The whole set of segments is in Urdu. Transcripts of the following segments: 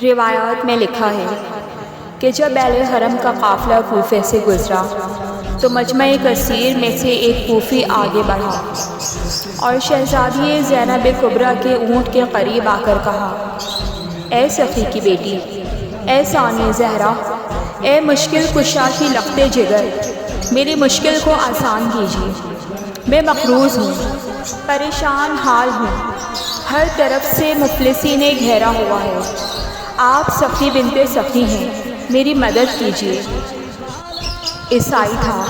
روایات میں لکھا ہے کہ جب اہل حرم کا قافلہ کوفے سے گزرا تو مجمع کثیر میں سے ایک کوفی آگے بڑھا اور شہزادی زینب کبریٰ کے اونٹ کے قریب آ کر کہا، اے سخی کی بیٹی، اے ثانی زہرا، اے مشکل کشا کی لخت جگر، میری مشکل کو آسان کیجیے۔ میں مقروض ہوں، پریشان حال ہوں، ہر طرف سے مفلسی نے گھیرا ہوا ہے۔ آپ سخی بنت سخی ہیں، میری مدد کیجیے۔ عیسائی تھا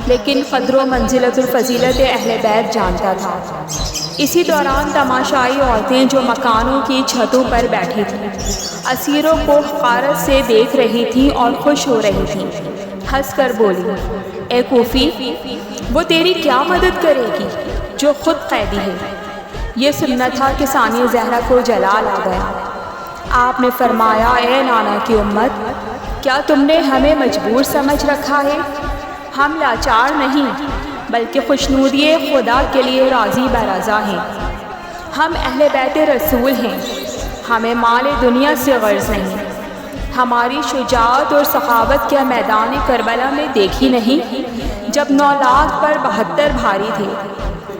لیکن قدر و منزلت الفضیلت اہل بیت جانتا تھا۔ اسی دوران تماشائی عورتیں جو مکانوں کی چھتوں پر بیٹھی تھیں اسیروں کو حقارت سے دیکھ رہی تھیں اور خوش ہو رہی تھیں، ہنس کر بولی، اے کوفی، وہ تیری کیا مدد کرے گی جو خود قیدی ہے؟ یہ سننا تھا کہ ثانی زہرا کو جلال آ گیا۔ آپ نے فرمایا، اے نانا کی امت، کیا تم نے ہمیں مجبور سمجھ رکھا ہے؟ ہم لاچار نہیں بلکہ خوشنودی خدا کے لیے راضی برضا ہیں۔ ہم اہل بیت رسول ہیں، ہمیں مال دنیا سے غرض نہیں۔ ہماری شجاعت اور سخاوت کیا میدان کربلا میں دیکھی نہیں جب 9 لاکھ پر 72 بھاری تھے؟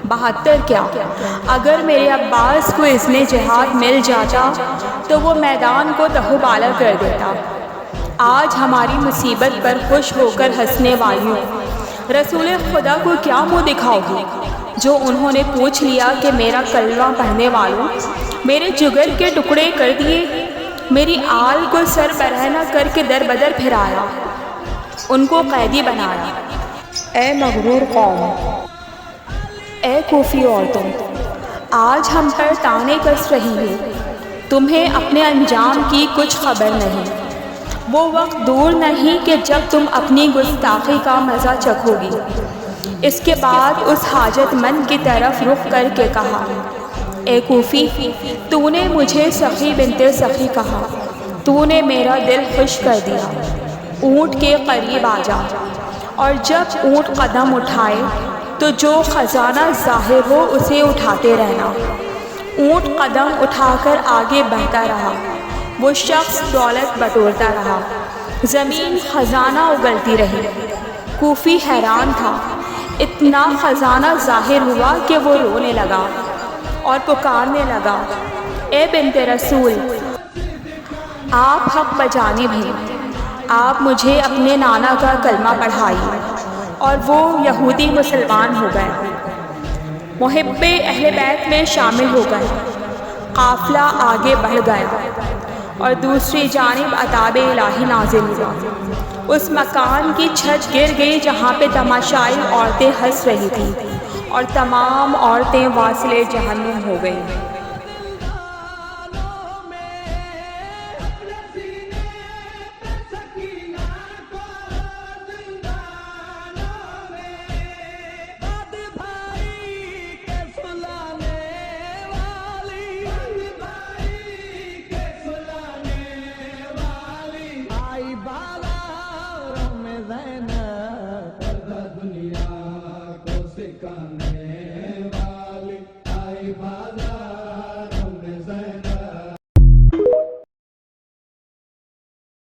72 کیا، اگر میرے عباس کو اذن جہاد مل جاتا تو وہ میدان کو تہو بالا کر دیتا۔ آج ہماری مصیبت پر خوش ہو کر ہنسنے والیوں، رسول خدا کو کیا منہ دکھاؤ گی جو انہوں نے پوچھ لیا کہ میرا کلمہ پڑھنے والوں، میرے جگر کے ٹکڑے کر دیے، میری آل کو سر برہنہ کر کے در بدر پھرایا، ان کو قیدی بنایا۔ اے مغرور قوم، اے کوفی عورتوں، آج ہم پر تانے کس رہی ہے، تمہیں اپنے انجام کی کچھ خبر نہیں۔ وہ وقت دور نہیں کہ جب تم اپنی گستاخی کا مزہ چکھو گی۔ اس کے بعد اس حاجت مند کی طرف رخ کر کے کہا، اے کوفی، تو نے مجھے سخی بنت سخی کہا، تو نے میرا دل خوش کر دیا۔ اونٹ کے قریب آ جا، اور جب اونٹ قدم اٹھائے تو جو خزانہ ظاہر ہو اسے اٹھاتے رہنا۔ اونٹ قدم اٹھا کر آگے بڑھتا رہا، وہ شخص دولت بٹورتا رہا، زمین خزانہ اگلتی رہی۔ کوفی حیران تھا، اتنا خزانہ ظاہر ہوا کہ وہ رونے لگا اور پکارنے لگا، اے بنت رسول، آپ حق بجانب ہیں، آپ مجھے اپنے نانا کا کلمہ پڑھائیے۔ اور وہ یہودی مسلمان ہو گئے، محب اہل بیت میں شامل ہو گئے۔ قافلہ آگے بڑھ گیا اور دوسری جانب عذاب الہی نازل ہوا۔ اس مکان کی چھت گر گئی جہاں پہ تماشائی عورتیں ہنس رہی تھیں، اور تمام عورتیں واصل جہنم ہو گئیں۔ دنیا کو سکھانا